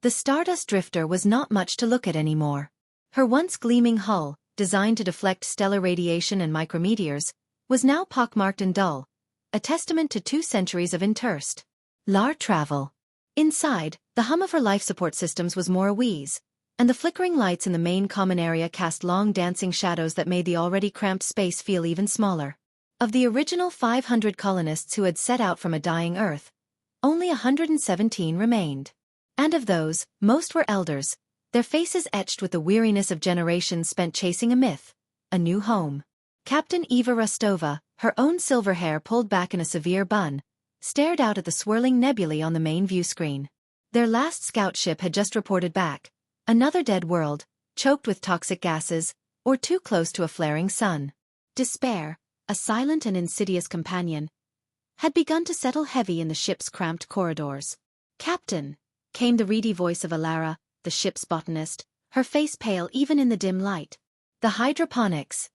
The Stardust Drifter was not much to look at anymore. Her once gleaming hull, designed to deflect stellar radiation and micrometeors, was now pockmarked and dull, a testament to 2 centuries of interst. Travel. Inside, the hum of her life support systems was more a wheeze, and the flickering lights in the main common area cast long dancing shadows that made the already cramped space feel even smaller. Of the original 500 colonists who had set out from a dying Earth, only 117 remained. And of those, most were elders, their faces etched with the weariness of generations spent chasing a myth, a new home. Captain Eva Rostova, her own silver hair pulled back in a severe bun, stared out at the swirling nebulae on the main view screen. Their last scout ship had just reported back, another dead world, choked with toxic gases, or too close to a flaring sun. Despair, a silent and insidious companion, had begun to settle heavy in the ship's cramped corridors. "Captain," came the reedy voice of Alara, the ship's botanist, her face pale even in the dim light. "The hydroponics.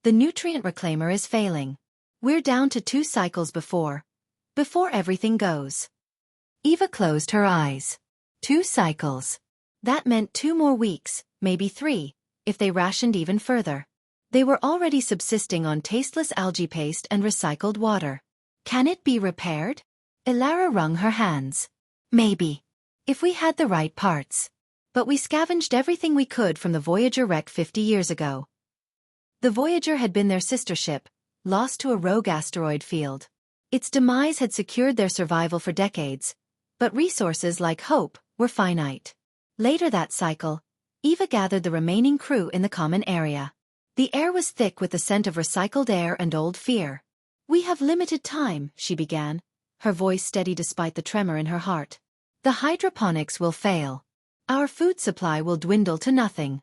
The nutrient reclaimer is failing. We're down to 2 cycles before everything goes." Eva closed her eyes. 2 cycles. That meant 2 more weeks, maybe 3, if they rationed even further. They were already subsisting on tasteless algae paste and recycled water. "Can it be repaired?" Alara wrung her hands. "Maybe. If we had the right parts. But we scavenged everything we could from the Voyager wreck 50 years ago." The Voyager had been their sister ship, lost to a rogue asteroid field. Its demise had secured their survival for decades, but resources like hope were finite. Later that cycle, Eva gathered the remaining crew in the common area. The air was thick with the scent of recycled air and old fear. "We have limited time," she began, her voice steady despite the tremor in her heart. "The hydroponics will fail. Our food supply will dwindle to nothing."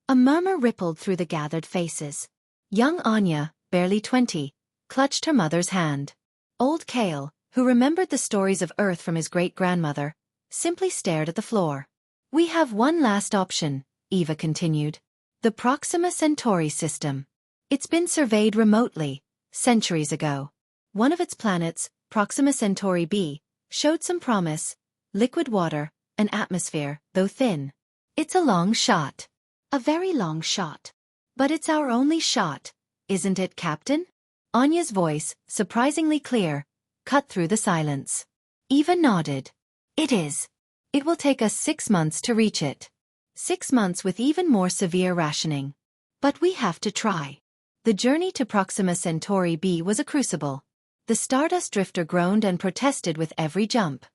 A murmur rippled through the gathered faces. Young Anya, barely 20, clutched her mother's hand. Old Kale, who remembered the stories of Earth from his great-grandmother, simply stared at the floor. "We have one last option," Eva continued. "The Proxima Centauri system. It's been surveyed remotely, centuries ago. One of its planets, Proxima Centauri b, showed some promise: liquid water, an atmosphere, though thin. It's a long shot. A very long shot. But it's our only shot, isn't it, Captain?" Anya's voice, surprisingly clear, cut through the silence. Eva nodded. "It is. It will take us 6 months to reach it. 6 months with even more severe rationing. But we have to try." The journey to Proxima Centauri b was a crucible. The Stardust Drifter groaned and protested with every jump.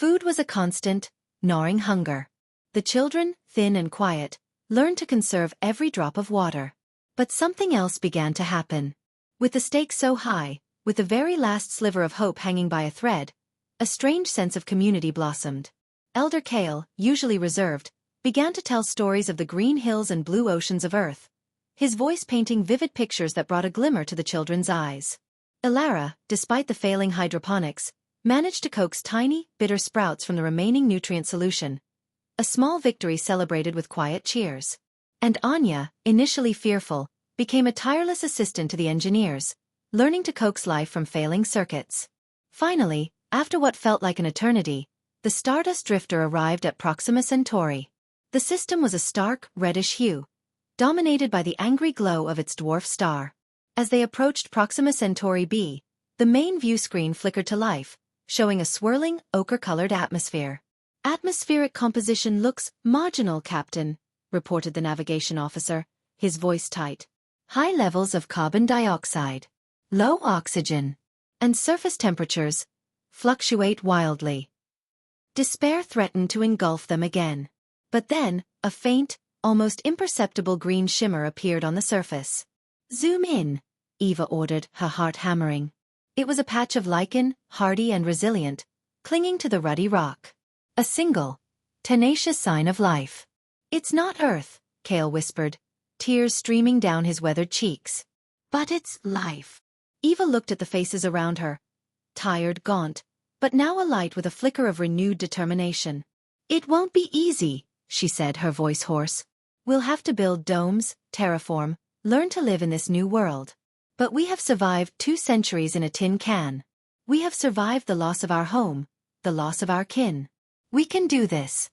Food was a constant, gnawing hunger. The children, thin and quiet, learned to conserve every drop of water. But something else began to happen. With the stakes so high, with the very last sliver of hope hanging by a thread, a strange sense of community blossomed. Elder Kale, usually reserved, began to tell stories of the green hills and blue oceans of Earth, his voice painting vivid pictures that brought a glimmer to the children's eyes. Alara, despite the failing hydroponics, managed to coax tiny, bitter sprouts from the remaining nutrient solution, a small victory celebrated with quiet cheers. And Anya, initially fearful, became a tireless assistant to the engineers, learning to coax life from failing circuits. Finally, after what felt like an eternity, the Stardust Drifter arrived at Proxima Centauri. The system was a stark, reddish hue, dominated by the angry glow of its dwarf star. As they approached Proxima Centauri b, the main view screen flickered to life, showing a swirling, ochre-colored atmosphere. "Atmospheric composition looks marginal, Captain," reported the navigation officer, his voice tight. "High levels of carbon dioxide, low oxygen, and surface temperatures fluctuate wildly." Despair threatened to engulf them again. But then, a faint, almost imperceptible green shimmer appeared on the surface. "Zoom in," Eva ordered, her heart hammering. It was a patch of lichen, hardy and resilient, clinging to the ruddy rock. A single, tenacious sign of life. "It's not Earth," Kale whispered, tears streaming down his weathered cheeks. "But it's life." Eva looked at the faces around her, tired, gaunt, but now alight with a flicker of renewed determination. "It won't be easy," she said, her voice hoarse. "We'll have to build domes, terraform, learn to live in this new world. But we have survived 2 centuries in a tin can. We have survived the loss of our home, the loss of our kin. We can do this."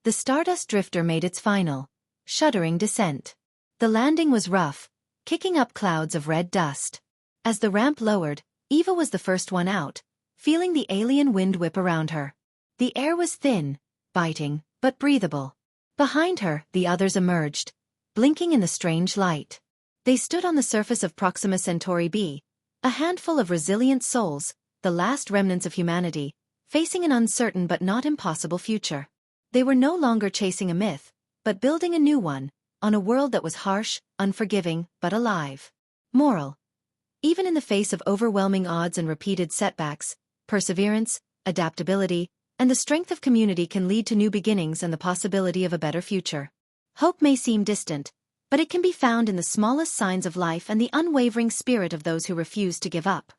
the Stardust Drifter made its final, shuddering descent. The landing was rough, kicking up clouds of red dust. As the ramp lowered, Eva was the first one out, feeling the alien wind whip around her. The air was thin, biting, but breathable. Behind her, the others emerged, blinking in the strange light. They stood on the surface of Proxima Centauri b, a handful of resilient souls, the last remnants of humanity, facing an uncertain but not impossible future. They were no longer chasing a myth, but building a new one, on a world that was harsh, unforgiving, but alive. Moral: even in the face of overwhelming odds and repeated setbacks, perseverance, adaptability, and the strength of community can lead to new beginnings and the possibility of a better future. Hope may seem distant, but it can be found in the smallest signs of life and the unwavering spirit of those who refuse to give up.